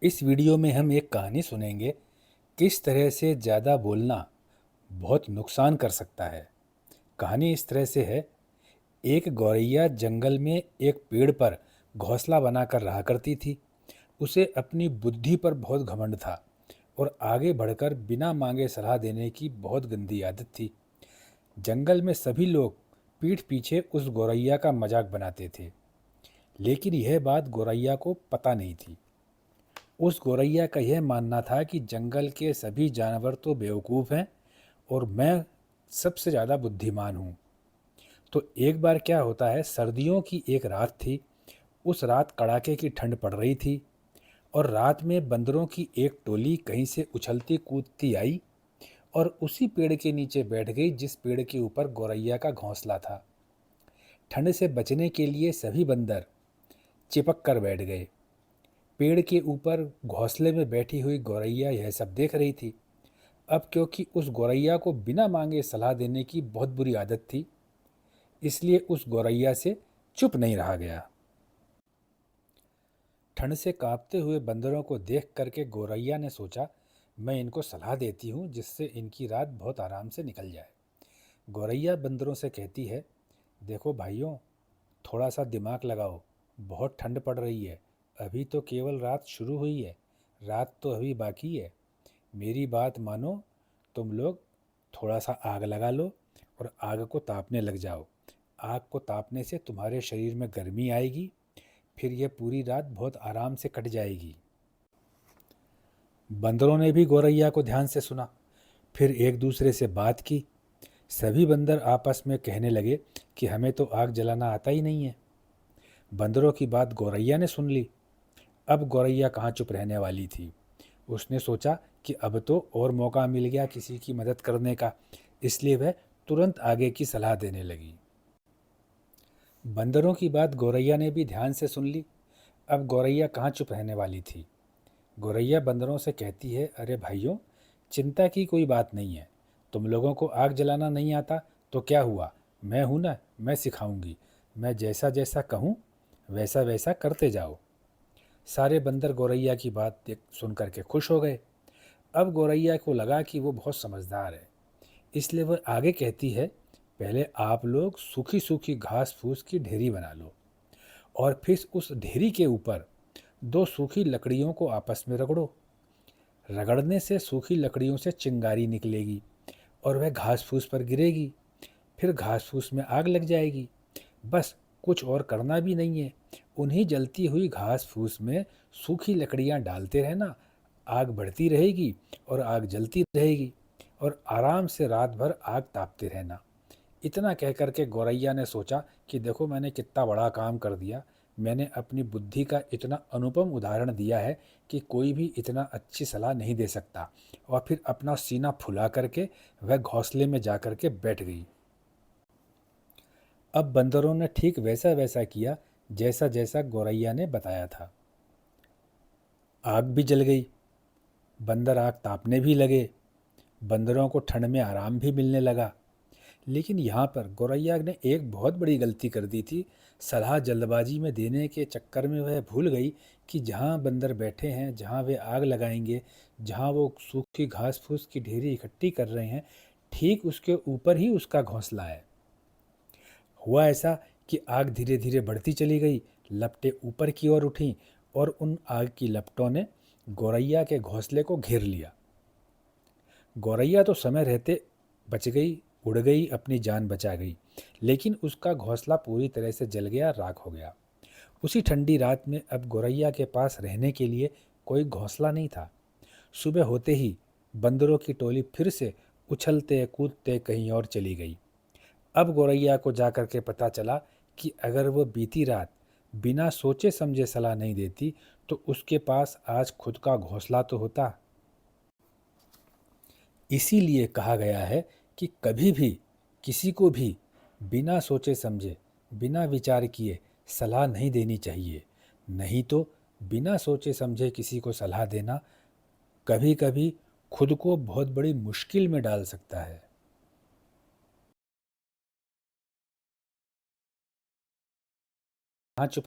इस वीडियो में हम एक कहानी सुनेंगे किस तरह से ज़्यादा बोलना बहुत नुकसान कर सकता है। कहानी इस तरह से है। एक गौरैया जंगल में एक पेड़ पर घोंसला बनाकर रहा करती थी। उसे अपनी बुद्धि पर बहुत घमंड था और आगे बढ़कर बिना मांगे सलाह देने की बहुत गंदी आदत थी। जंगल में सभी लोग पीठ पीछे उस गौरैया का मजाक बनाते थे, लेकिन यह बात गौरैया को पता नहीं थी। उस गौरैया का यह मानना था कि जंगल के सभी जानवर तो बेवकूफ़ हैं और मैं सबसे ज़्यादा बुद्धिमान हूँ। तो एक बार क्या होता है, सर्दियों की एक रात थी। उस रात कड़ाके की ठंड पड़ रही थी और रात में बंदरों की एक टोली कहीं से उछलती कूदती आई और उसी पेड़ के नीचे बैठ गई जिस पेड़ के ऊपर गौरैया का घोंसला था। ठंड से बचने के लिए सभी बंदर चिपक कर बैठ गए। पेड़ के ऊपर घोंसले में बैठी हुई गौरैया यह सब देख रही थी। अब क्योंकि उस गौरैया को बिना मांगे सलाह देने की बहुत बुरी आदत थी, इसलिए उस गौरैया से चुप नहीं रहा गया। ठंड से कांपते हुए बंदरों को देख करके गौरैया ने सोचा, मैं इनको सलाह देती हूँ जिससे इनकी रात बहुत आराम से निकल जाए। गौरैया बंदरों से कहती है, देखो भाइयों, थोड़ा सा दिमाग लगाओ। बहुत ठंड पड़ रही है। अभी तो केवल रात शुरू हुई है। रात तो अभी बाकी है। मेरी बात मानो। तुम लोग थोड़ा सा आग लगा लो और आग को तापने लग जाओ। आग को तापने से तुम्हारे शरीर में गर्मी आएगी। फिर यह पूरी रात बहुत आराम से कट जाएगी। बंदरों ने भी गौरैया को ध्यान से सुना, फिर एक दूसरे से बात की। सभी बंदर आपस में कहने लगे कि हमें तो आग जलाना आता ही नहीं है। बंदरों की बात गौरैया ने सुन ली। अब गौरैया कहाँ चुप रहने वाली थी। उसने सोचा कि अब तो और मौका मिल गया किसी की मदद करने का, इसलिए वह तुरंत आगे की सलाह देने लगी। बंदरों की बात गौरैया ने भी ध्यान से सुन ली। अब गौरैया कहाँ चुप रहने वाली थी। गौरैया बंदरों से कहती है, अरे भाइयों, चिंता की कोई बात नहीं है। तुम लोगों को आग जलाना नहीं आता तो क्या हुआ, मैं हूं ना, मैं सिखाऊंगी। मैं जैसा जैसा कहूँ वैसा वैसा करते जाओ। सारे बंदर गौरैया की बात सुन करके खुश हो गए। अब गौरैया को लगा कि वो बहुत समझदार है, इसलिए वह आगे कहती है, पहले आप लोग सूखी सूखी घास फूस की ढेरी बना लो और फिर उस ढेरी के ऊपर दो सूखी लकड़ियों को आपस में रगड़ो। रगड़ने से सूखी लकड़ियों से चिंगारी निकलेगी और वह घास फूस पर गिरेगी। फिर घास फूस में आग लग जाएगी। बस कुछ और करना भी नहीं है। उन्हीं जलती हुई घास फूस में सूखी लकड़ियाँ डालते रहना। आग बढ़ती रहेगी और आग जलती रहेगी और आराम से रात भर आग तापते रहना। इतना कह कर के गौरैया ने सोचा कि देखो, मैंने कितना बड़ा काम कर दिया। मैंने अपनी बुद्धि का इतना अनुपम उदाहरण दिया है कि कोई भी इतना अच्छी सलाह नहीं दे सकता। और फिर अपना सीना फुला करके वह घोंसले में जा कर के बैठ गई। अब बंदरों ने ठीक वैसा वैसा किया जैसा जैसा गौरैया ने बताया था। आग भी जल गई। बंदर आग तापने भी लगे। बंदरों को ठंड में आराम भी मिलने लगा। लेकिन यहाँ पर गौरैया ने एक बहुत बड़ी गलती कर दी थी। सलाह जल्दबाजी में देने के चक्कर में वह भूल गई कि जहाँ बंदर बैठे हैं, जहाँ वे आग लगाएंगे, जहाँ वो सूखी घास फूस की ढेरी इकट्ठी कर रहे हैं, ठीक उसके ऊपर ही उसका घोंसला है। हुआ ऐसा कि आग धीरे धीरे बढ़ती चली गई। लपटें ऊपर की ओर उठीं और उन आग की लपटों ने गौरैया के घोंसले को घेर लिया। गौरैया तो समय रहते बच गई, उड़ गई, अपनी जान बचा गई, लेकिन उसका घोंसला पूरी तरह से जल गया, राख हो गया। उसी ठंडी रात में अब गौरैया के पास रहने के लिए कोई घोंसला नहीं था। सुबह होते ही बंदरों की टोली फिर से उछलते कूदते कहीं और चली गई। अब गौरैया को जाकर के पता चला कि अगर वह बीती रात बिना सोचे समझे सलाह नहीं देती तो उसके पास आज खुद का घोंसला तो होता। इसीलिए कहा गया है कि कभी भी किसी को भी बिना सोचे समझे, बिना विचार किए सलाह नहीं देनी चाहिए। नहीं तो बिना सोचे समझे किसी को सलाह देना कभी कभी खुद को बहुत बड़ी मुश्किल में डाल सकता है। हाँ, चुप